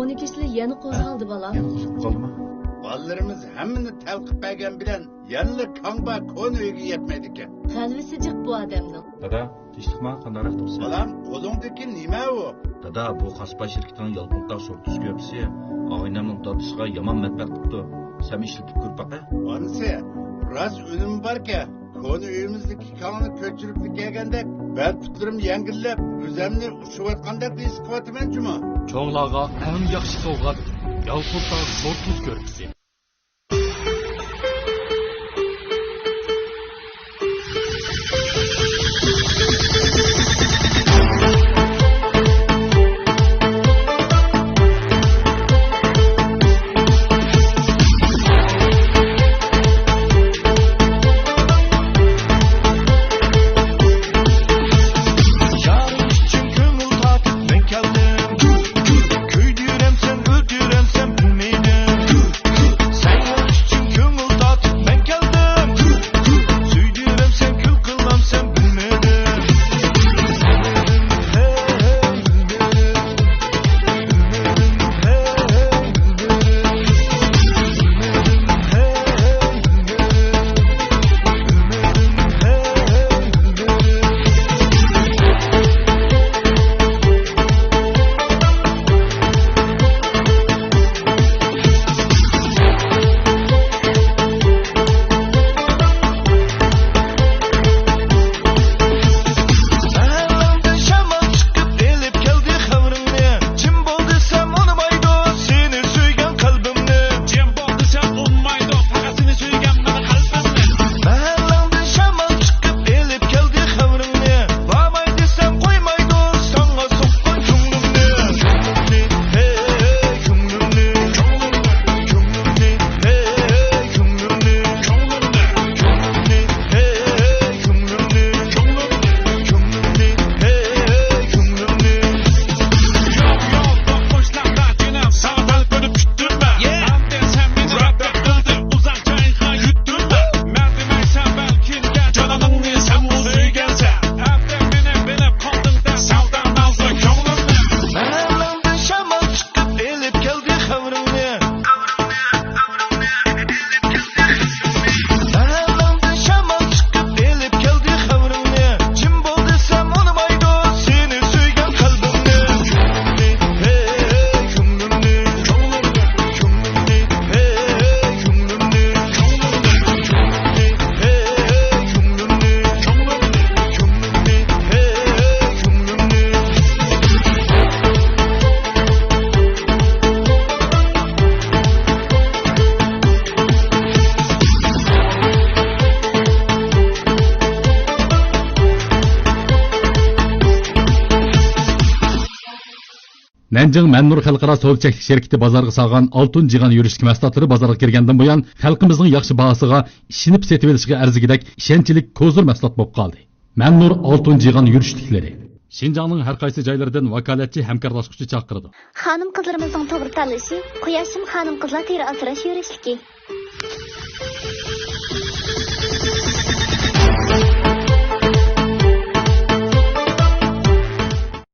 koni kişiler yeni qo'zg'aldi bolam. Qoldimi? Bolalarimiz hammani talqib bergan bilan yanli kamba koni uyga yetmaydi ekan. Qalbisi jiq bu odamning. Dada, tinchlikmi? Qandaroq turibsiz? Bolam, qo'lingdagi nima u? Dada, bu Qaspa shirkatining Yolqintoq sortus ko'pisi oynamning dadisiga yomon manfaat qildi. Sen ishlatib ko'rib baqa. Onisi, rost unumi borka, koni uyimizdagi konni ko'chirib kelganda bel putlarim yangillab, o'zimni ushlayotgandek his qilyapman-chimi? Cho'nglarga eng yaxshi sovg'at Yolqintoq sortus ko'rpisi. Nanjing Mannur Xalqaro So'lchaklik şirkati bozorga solgan oltin jig'an yurishlik mahsulotlari bozorga kirgandan buyon xalqimizning yaxshi bahosiga ishinib setib olishiga arzigidek ishonchlik ko'zur mahsulot bo'lib qoldi. Mannur oltin jig'an yurishliklari Şinjanның har qaysi joylaridan vakolatchi hamkorlashuvchi chaqirdi. Xonim qizlarimizning to'g'ri tanlashi, Quyoshim xonim qizlar teri asrash yurishligi.